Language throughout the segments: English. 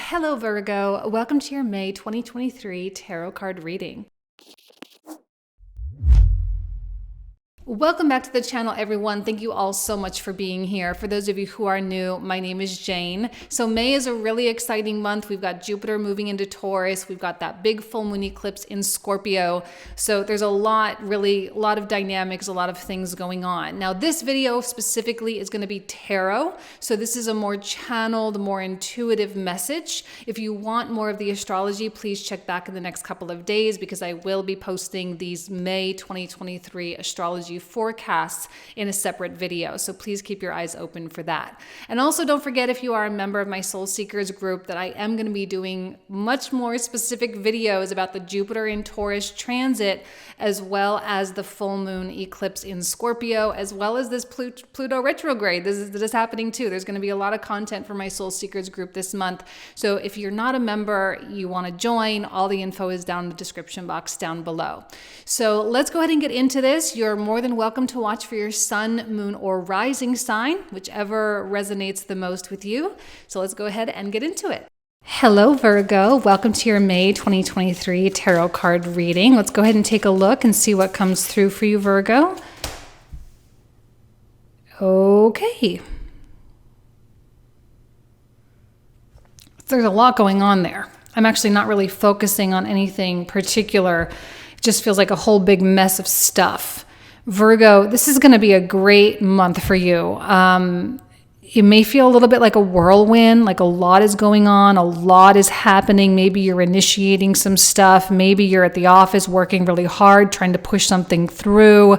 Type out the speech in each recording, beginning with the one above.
Hello Virgo, welcome to your May 2023 tarot card reading. Welcome back to the channel, everyone. Thank you all so much for being here. For those of you who are new, my name is Jane. So May is a really exciting month. We've got Jupiter moving into Taurus. We've got that big full moon eclipse in Scorpio. So there's a lot of dynamics, a lot of things going on. Now, this video specifically is going to be tarot. So this is a more channeled, more intuitive message. If you want more of the astrology, please check back in the next couple of days because I will be posting these May 2023 astrology forecasts in a separate video. So please keep your eyes open for that. And also don't forget, if you are a member of my Soul Seekers group, that I am going to be doing much more specific videos about the Jupiter in Taurus transit, as well as the full moon eclipse in Scorpio, as well as this Pluto retrograde. This is happening too. There's going to be a lot of content for my Soul Seekers group this month. So if you're not a member, you want to join, all the info is down in the description box down below. So let's go ahead and get into this. You're more than welcome to watch for your sun, moon, or rising sign, whichever resonates the most with you. So let's go ahead and get into it. Hello Virgo, welcome to your May 2023 tarot card reading. Let's go ahead and take a look and see what comes through for you, Virgo. Okay. There's a lot going on there. I'm actually not really focusing on anything particular. It just feels like a whole big mess of stuff. Virgo, this is going to be a great month for you. It may feel a little bit like a whirlwind, like a lot is going on, a lot is happening. Maybe you're initiating some stuff. Maybe you're at the office working really hard, trying to push something through.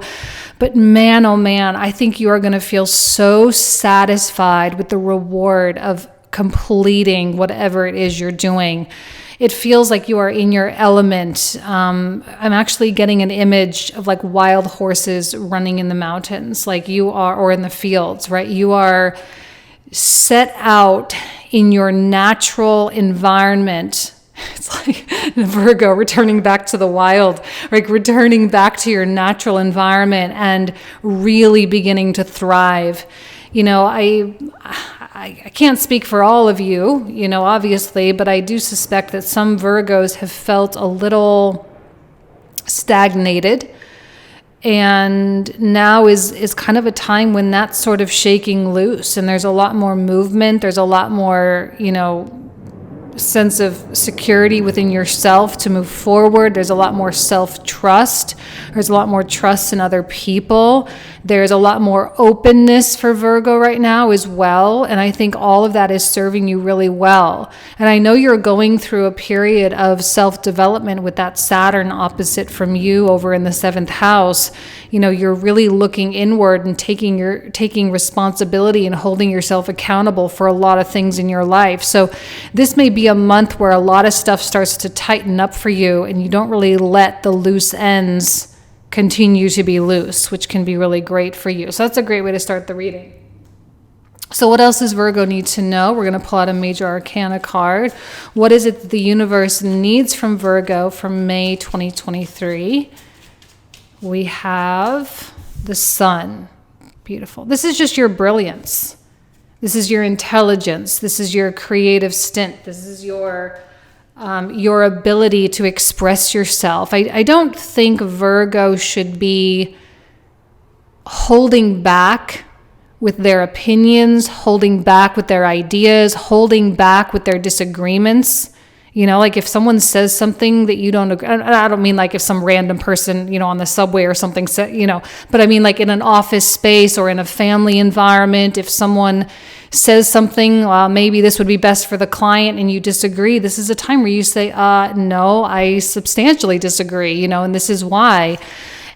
But man, oh man, I think you are going to feel so satisfied with the reward of completing whatever it is you're doing. It feels like you are in your element. I'm actually getting an image of like wild horses running in the mountains, like you are, or in the fields, right? You are set out in your natural environment. It's like Virgo returning back to the wild, like returning back to your natural environment and really beginning to thrive. You know, I can't speak for all of you, you know, obviously, but I do suspect that some Virgos have felt a little stagnated. And now is kind of a time when that's sort of shaking loose and there's a lot more movement. There's a lot more, you know, sense of security within yourself to move forward. There's a lot more self-trust. There's a lot more trust in other people. There's a lot more openness for Virgo right now as well. And I think all of that is serving you really well. And I know you're going through a period of self-development with that Saturn opposite from you over in the 7th house. You know, you're really looking inward and taking responsibility and holding yourself accountable for a lot of things in your life. So this may be a month where a lot of stuff starts to tighten up for you and you don't really let the loose ends continue to be loose, which can be really great for you. So that's a great way to start the reading. So what else does Virgo need to know? We're going to pull out a major arcana card. What is it that the universe needs from Virgo for May 2023? We have the Sun. Beautiful. This is just your brilliance. This is your intelligence. This is your creative stint. This is your ability to express yourself. I don't think Virgo should be holding back with their opinions, holding back with their ideas, holding back with their disagreements. You know, like if someone says something that you don't agree, I don't mean like if some random person, you know, on the subway or something, you know, but I mean like in an office space or in a family environment, if someone says something, maybe this would be best for the client and you disagree, this is a time where you say, no, I substantially disagree, you know, and this is why.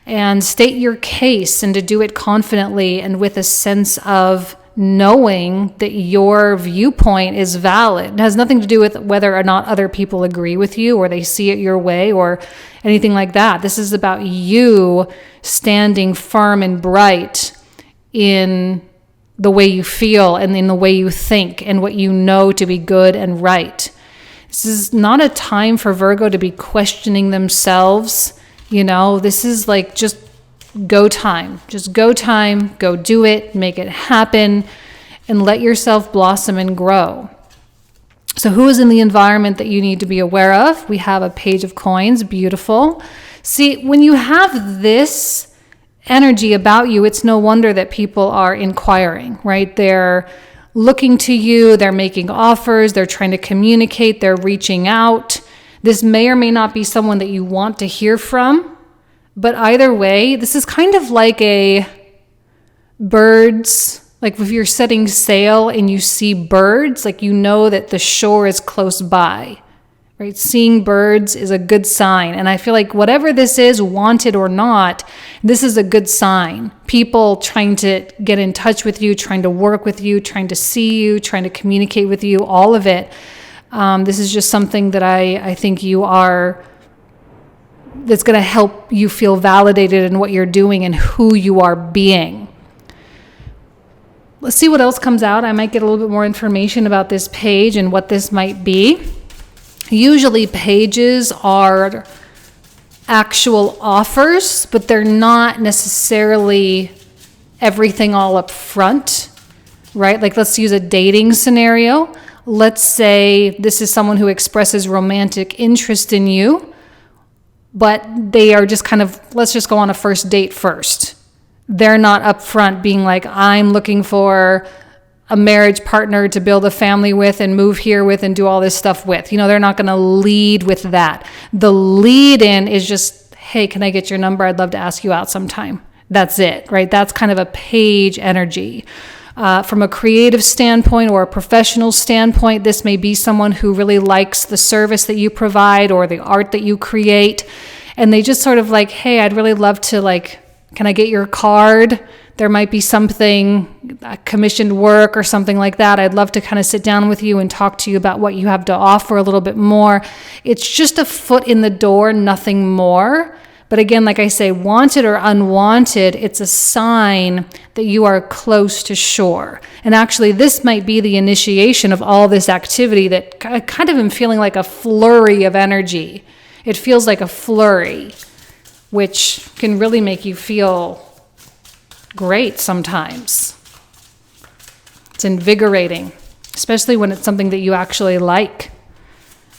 And state your case and to do it confidently and with a sense of knowing that your viewpoint is valid. It has nothing to do with whether or not other people agree with you or they see it your way or anything like that. This is about you standing firm and bright in the way you feel and in the way you think and what you know to be good and right. This is not a time for Virgo to be questioning themselves. You know, this is like just go time. Just go time, go do it, make it happen, and let yourself blossom and grow. So who is in the environment that you need to be aware of? We have a page of coins. Beautiful. See, when you have this energy about you, it's no wonder that people are inquiring, right? They're looking to you, they're making offers, they're trying to communicate, they're reaching out. This may or may not be someone that you want to hear from, but either way, this is kind of like a birds, like if you're setting sail and you see birds, like you know that the shore is close by, right? Seeing birds is a good sign. And I feel like whatever this is, wanted or not, this is a good sign. People trying to get in touch with you, trying to work with you, trying to see you, trying to communicate with you, all of it. This is just something that I think you are, that's going to help you feel validated in what you're doing and who you are being. Let's see what else comes out. I might get a little bit more information about this page and what this might be. Usually pages are actual offers, but they're not necessarily everything all up front, right? Like let's use a dating scenario. Let's say this is someone who expresses romantic interest in you, but they are just kind of, let's just go on a first date first. They're not upfront being like, I'm looking for a marriage partner to build a family with and move here with and do all this stuff with. You know, they're not going to lead with that. The lead in is just, hey, can I get your number? I'd love to ask you out sometime. That's it, right? That's kind of a page energy. From a creative standpoint or a professional standpoint, this may be someone who really likes the service that you provide or the art that you create. And they just sort of like, hey, I'd really love to like, can I get your card? There might be something, commissioned work or something like that. I'd love to kind of sit down with you and talk to you about what you have to offer a little bit more. It's just a foot in the door, nothing more. But again, like I say, wanted or unwanted, it's a sign that you are close to shore. And actually, this might be the initiation of all this activity that I kind of am feeling like a flurry of energy. It feels like a flurry, which can really make you feel great sometimes. It's invigorating, especially when it's something that you actually like.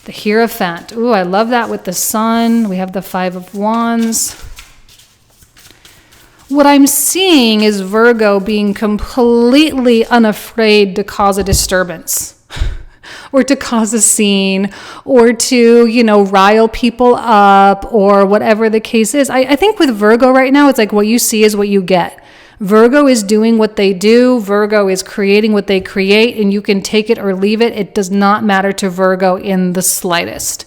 The Hierophant. Ooh, I love that with the sun. We have the Five of Wands. What I'm seeing is Virgo being completely unafraid to cause a disturbance or to cause a scene or to, rile people up or whatever the case is. I think with Virgo right now, it's like what you see is what you get. Virgo is doing what they do. Virgo is creating what they create, and you can take it or leave it. It does not matter to Virgo in the slightest.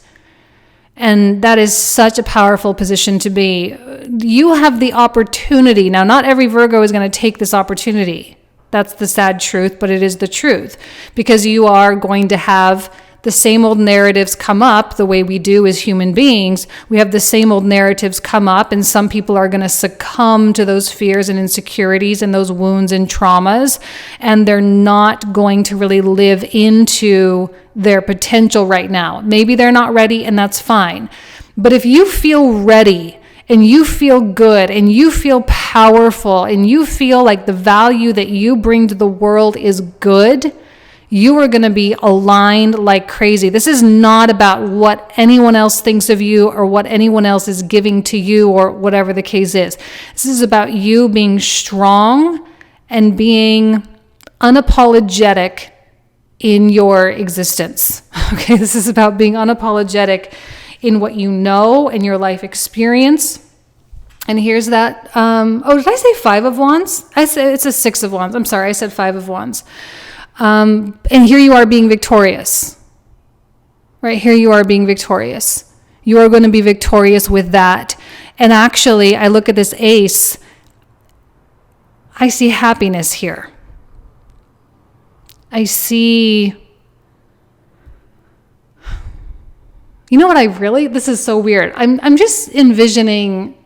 And that is such a powerful position to be. You have the opportunity. Now, not every Virgo is going to take this opportunity. That's the sad truth, but it is the truth. Because you are going to have the same old narratives come up the way we do as human beings. We have the same old narratives come up, and some people are going to succumb to those fears and insecurities and those wounds and traumas, and they're not going to really live into their potential right now. Maybe they're not ready, and that's fine. But if you feel ready and you feel good and you feel powerful and you feel like the value that you bring to the world is good, you are going to be aligned like crazy. This is not about what anyone else thinks of you or what anyone else is giving to you or whatever the case is. This is about you being strong and being unapologetic in your existence. Okay, this is about being unapologetic in what you know and your life experience. And here's that. Did I say Five of Wands? I said it's a Six of Wands. I'm sorry, I said Five of Wands. And here you are being victorious, right? Here you are being victorious. You are going to be victorious with that. And actually, I look at this Ace, I see happiness here. I see, this is so weird. I'm just envisioning,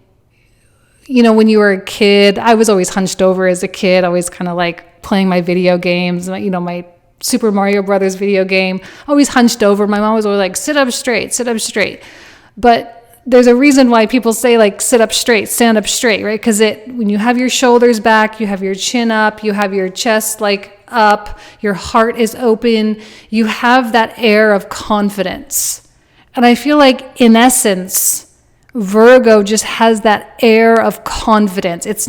when you were a kid, I was always hunched over as a kid, always kind of like playing my video games, my Super Mario Brothers video game, always hunched over. My mom was always like, sit up straight, sit up straight. But there's a reason why people say like, sit up straight, stand up straight, right? Because when you have your shoulders back, you have your chin up, you have your chest like up, your heart is open, you have that air of confidence. And I feel like in essence, Virgo just has that air of confidence. It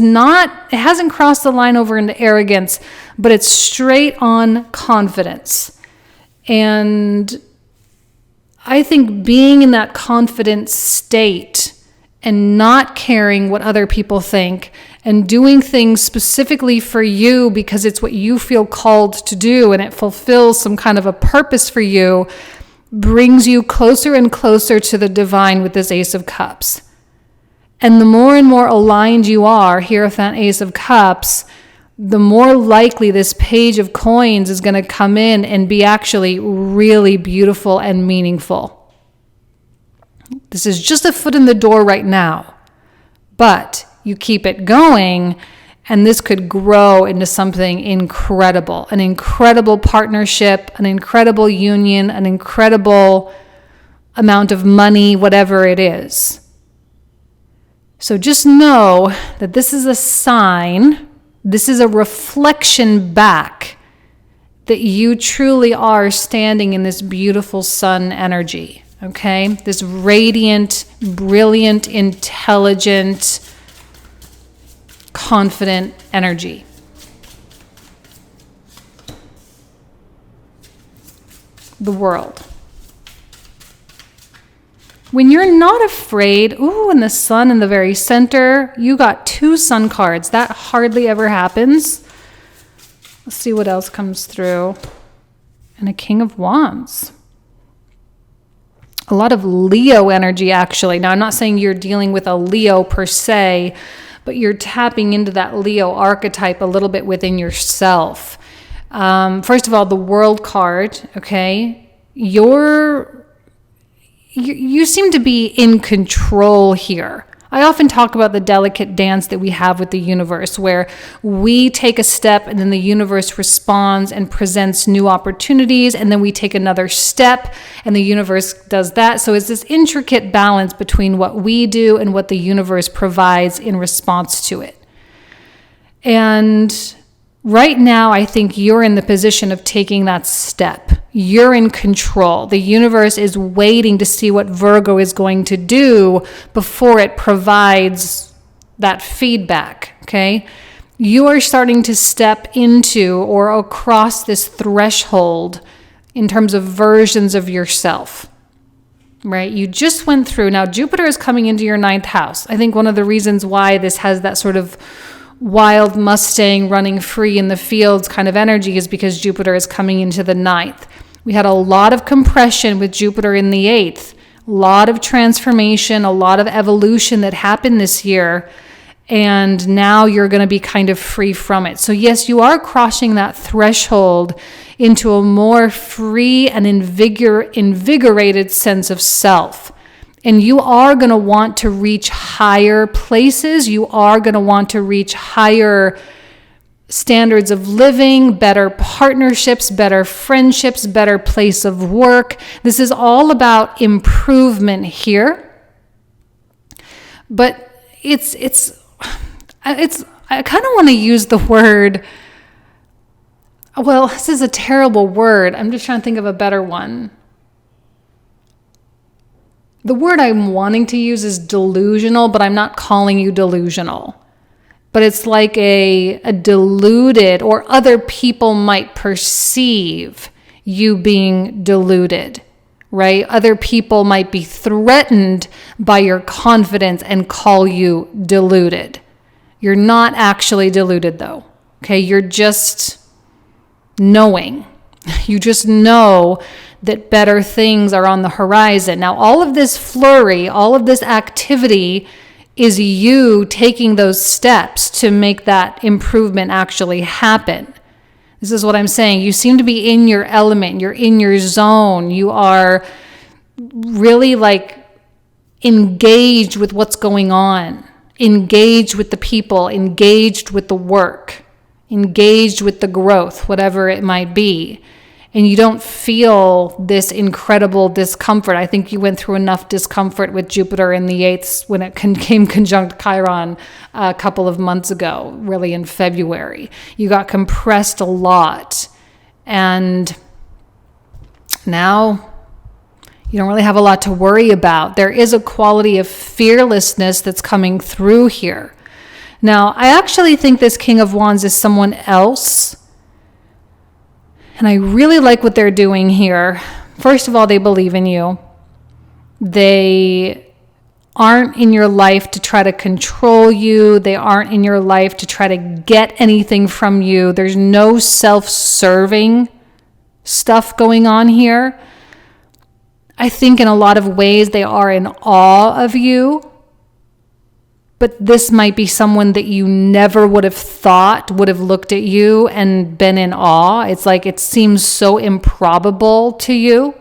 hasn't crossed the line over into arrogance, but it's straight on confidence. And I think being in that confident state and not caring what other people think and doing things specifically for you because it's what you feel called to do and it fulfills some kind of a purpose for you brings you closer and closer to the divine with this Ace of Cups. And the more and more aligned you are here with that Ace of Cups, the more likely this Page of Coins is going to come in and be actually really beautiful and meaningful. This is just a foot in the door right now, but you keep it going and this could grow into something incredible, an incredible partnership, an incredible union, an incredible amount of money, whatever it is. So just know that this is a sign, this is a reflection back that you truly are standing in this beautiful sun energy, okay? This radiant, brilliant, intelligent, confident energy. The world. When you're not afraid, and the sun in the very center, you got 2 sun cards. That hardly ever happens. Let's see what else comes through. And a King of Wands. A lot of Leo energy, actually. Now, I'm not saying you're dealing with a Leo per se, but you're tapping into that Leo archetype a little bit within yourself. First of all, the World card, okay? You seem to be in control here. I often talk about the delicate dance that we have with the universe, where we take a step and then the universe responds and presents new opportunities, and then we take another step and the universe does that. So it's this intricate balance between what we do and what the universe provides in response to it. And right now, I think you're in the position of taking that step. You're in control. The universe is waiting to see what Virgo is going to do before it provides that feedback, okay? You are starting to step into or across this threshold in terms of versions of yourself, right? You just went through. Now, Jupiter is coming into your 9th house. I think one of the reasons why this has that sort of wild Mustang running free in the fields kind of energy is because Jupiter is coming into the 9th. We had a lot of compression with Jupiter in the 8th, a lot of transformation, a lot of evolution that happened this year, and now you're going to be kind of free from it. So yes, you are crossing that threshold into a more free and invigorated sense of self. And you are going to want to reach higher places. You are going to want to reach higher standards of living, better partnerships, better friendships, better place of work. This is all about improvement here. But it's I kind of want to use the word, well, this is a terrible word. I'm just trying to think of a better one. The word I'm wanting to use is delusional, but I'm not calling you delusional. But it's like a deluded, or other people might perceive you being deluded, right? Other people might be threatened by your confidence and call you deluded. You're not actually deluded though, okay? You're just knowing. You just know that better things are on the horizon. Now, all of this flurry, all of this activity is you taking those steps to make that improvement actually happen. This is what I'm saying. You seem to be in your element. You're in your zone. You are really like engaged with what's going on, engaged with the people, engaged with the work, engaged with the growth, whatever it might be. and you don't feel this incredible discomfort. I think you went through enough discomfort with Jupiter in the 8th when it came conjunct Chiron a couple of months ago, really in February. You got compressed a lot, and now you don't really have a lot to worry about. There is a quality of fearlessness that's coming through here. Now, I actually think this King of Wands is someone else. And I really like what they're doing here. First of all, they believe in you. They aren't in your life to try to control you. They aren't in your life to try to get anything from you. There's no self-serving stuff going on here. I think in a lot of ways they are in awe of you. But this might be someone that you never would have thought would have looked at you and been in awe. It's like it seems so improbable to you.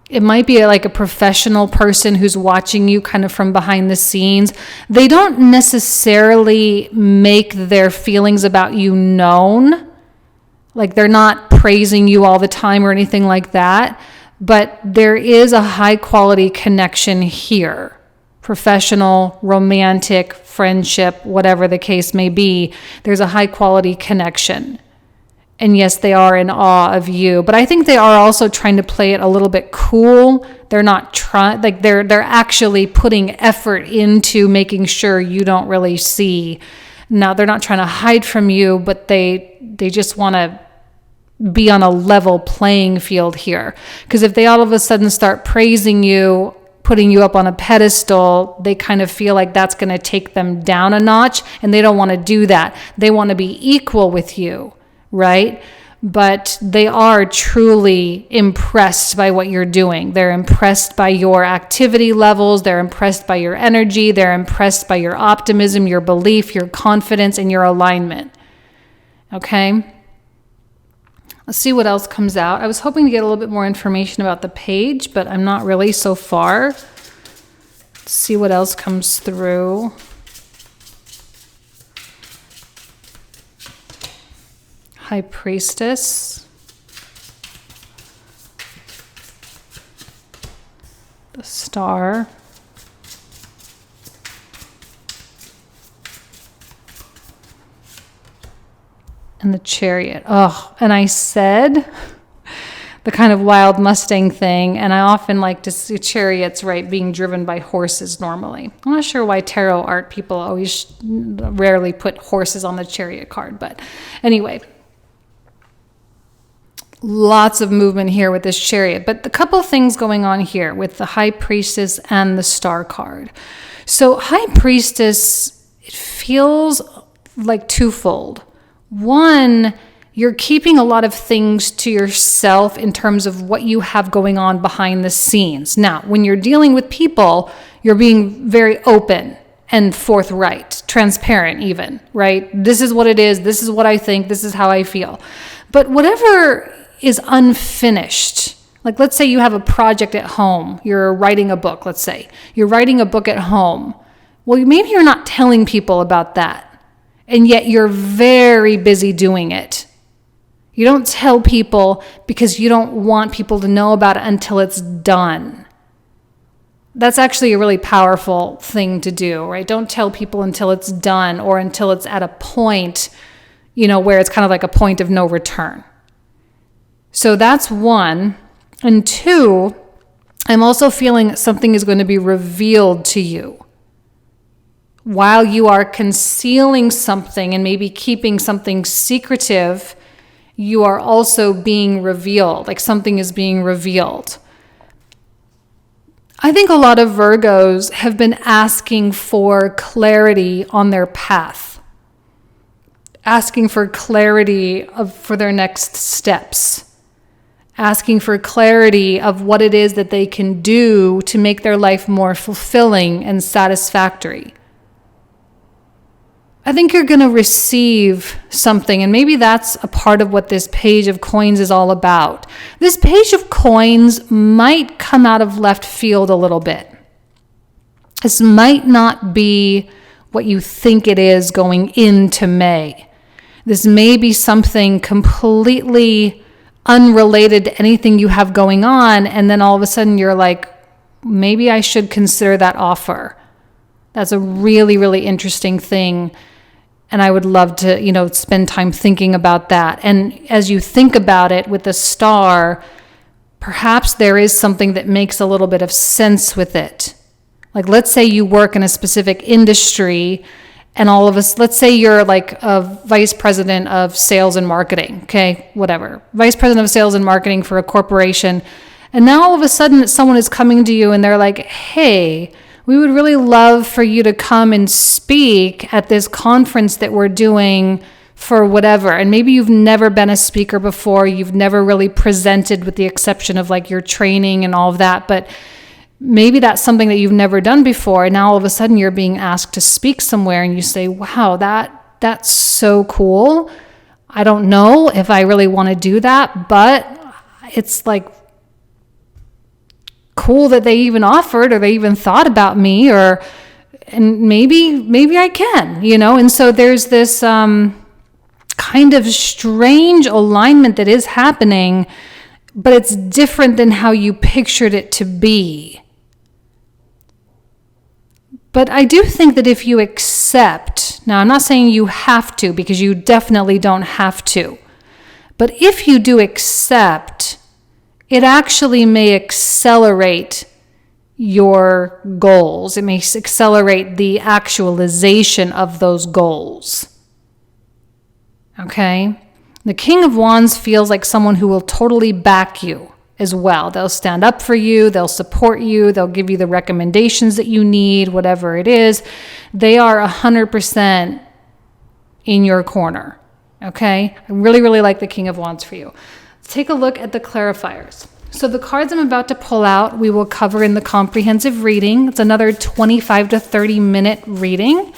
It might be like a professional person who's watching you kind of from behind the scenes. They don't necessarily make their feelings about you known. Like they're not praising you all the time or anything like that. But there is a high quality connection here. Professional, romantic, friendship, whatever the case may be. There's a high quality connection. And yes, they are in awe of you. But I think they are also trying to play it a little bit cool. They're not trying, like they're actually putting effort into making sure you don't really see. Now, they're not trying to hide from you, but they just want to be on a level playing field here. Because if they all of a sudden start praising you, putting you up on a pedestal, they kind of feel like that's going to take them down a notch, and they don't want to do that. They want to be equal with you, right? But they are truly impressed by what you're doing. They're impressed by your activity levels. They're impressed by your energy. They're impressed by your optimism, your belief, your confidence, and your alignment. Okay? Let's see what else comes out. I was hoping to get a little bit more information about the page, but I'm not really so far. Let's see what else comes through. High Priestess. The Star. And the Chariot. Oh, and I said the kind of wild Mustang thing, and I often like to see chariots, right, being driven by horses normally. I'm not sure why tarot art people always rarely put horses on the Chariot card, but anyway. Lots of movement here with this Chariot, but a couple things going on here with the High Priestess and the Star card. So High Priestess, it feels like twofold. One, you're keeping a lot of things to yourself in terms of what you have going on behind the scenes. Now, when you're dealing with people, you're being very open and forthright, transparent even, right? This is what it is. This is what I think. This is how I feel. But whatever is unfinished, like let's say you have a project at home. You're writing a book, let's say. You're writing a book at home. Well, maybe you're not telling people about that. And yet you're very busy doing it. You don't tell people because you don't want people to know about it until it's done. That's actually a really powerful thing to do, right? Don't tell people until it's done or until it's at a point, where it's kind of like a point of no return. So that's one. And two, I'm also feeling something is going to be revealed to you. While you are concealing something and maybe keeping something secretive, you are also being revealed, like something is being revealed. I think a lot of Virgos have been asking for clarity on their path, asking for clarity for their next steps, asking for clarity of what it is that they can do to make their life more fulfilling and satisfactory. I think you're going to receive something, and maybe that's a part of what this Page of Coins is all about. This Page of Coins might come out of left field a little bit. This might not be what you think it is going into May. This may be something completely unrelated to anything you have going on, and then all of a sudden you're like, maybe I should consider that offer. That's a really, really interesting thing. And I would love to, spend time thinking about that. And as you think about it with the star, perhaps there is something that makes a little bit of sense with it. Like, let's say you work in a specific industry, and all of us, let's say you're like a vice president of sales and marketing, okay, whatever. Vice president of sales and marketing for a corporation. And now all of a sudden someone is coming to you and they're like, hey, we would really love for you to come and speak at this conference that we're doing for whatever. And maybe you've never been a speaker before. You've never really presented, with the exception of like your training and all of that. But maybe that's something that you've never done before, and now all of a sudden you're being asked to speak somewhere, and you say, wow, that's so cool. I don't know if I really want to do that, but it's like cool that they even offered, or they even thought about me, and maybe I can, and so there's this kind of strange alignment that is happening, but it's different than how you pictured it to be. But I do think that if you accept, now I'm not saying you have to, because you definitely don't have to, but if you do accept, it actually may accelerate your goals. It may accelerate the actualization of those goals. Okay? The King of Wands feels like someone who will totally back you as well. They'll stand up for you. They'll support you. They'll give you the recommendations that you need, whatever it is. They are 100% in your corner. Okay? I really, really like the King of Wands for you. Let's take a look at the clarifiers. So the cards I'm about to pull out, we will cover in the comprehensive reading. It's another 25 to 30 minute reading.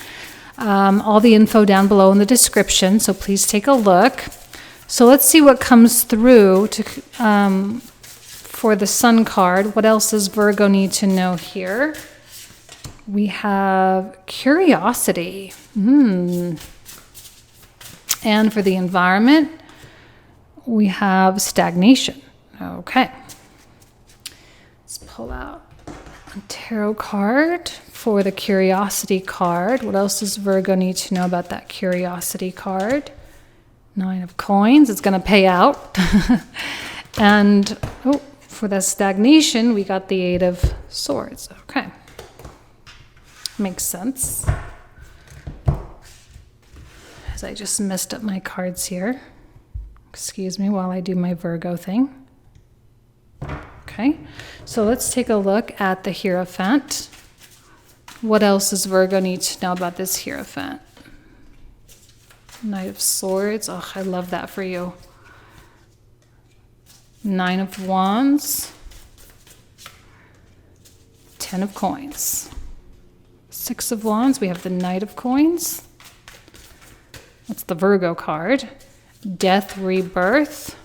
All the info down below in the description, so please take a look. So let's see what comes through for the Sun card. What else does Virgo need to know here? We have curiosity. And for the environment, we have stagnation. Okay. Let's pull out a tarot card for the curiosity card. What else does Virgo need to know about that curiosity card? 9 of coins. It's going to pay out. And for the stagnation, we got the 8 of swords. Okay. Makes sense. As I just messed up my cards here. Excuse me while I do my Virgo thing. Okay. So let's take a look at the Hierophant. What else does Virgo need to know about this Hierophant? Knight of Swords. Oh, I love that for you. 9 of Wands. 10 of Coins. 6 of Wands. We have the Knight of Coins. That's the Virgo card. Death, Rebirth.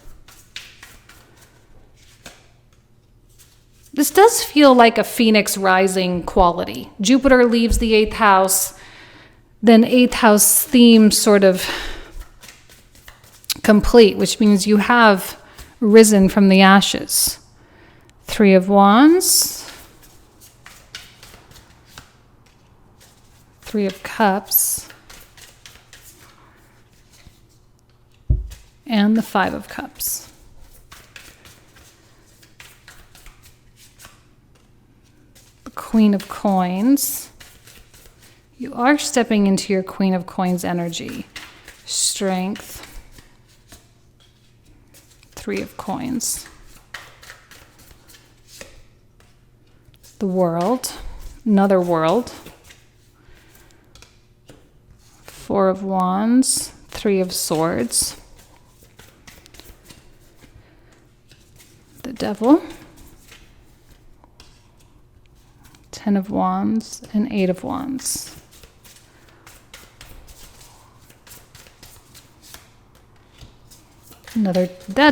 This does feel like a Phoenix rising quality. Jupiter leaves the 8th house, then 8th house theme sort of complete, which means you have risen from the ashes. 3 of Wands, 3 of Cups, and the 5 of Cups. The Queen of Coins. You are stepping into your Queen of Coins energy. Strength. 3 of Coins. The World. Another World. 4 of Wands. 3 of Swords. The Devil. 10 of Wands and 8 of Wands.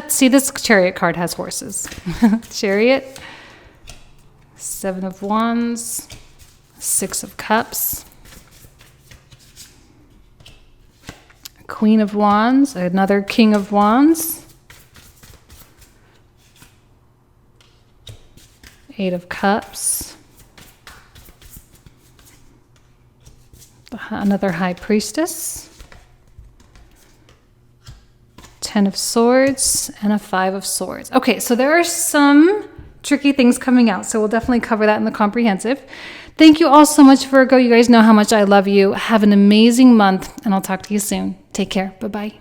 See, this Chariot card has horses. Chariot. 7 of Wands. 6 of Cups. Queen of Wands, another King of Wands, Eight of Cups, another High Priestess, Ten of Swords, and a Five of Swords. Okay, so there are some tricky things coming out, so we'll definitely cover that in the comprehensive. Thank you all so much, Virgo. You guys know how much I love you. Have an amazing month, and I'll talk to you soon. Take care. Bye-bye.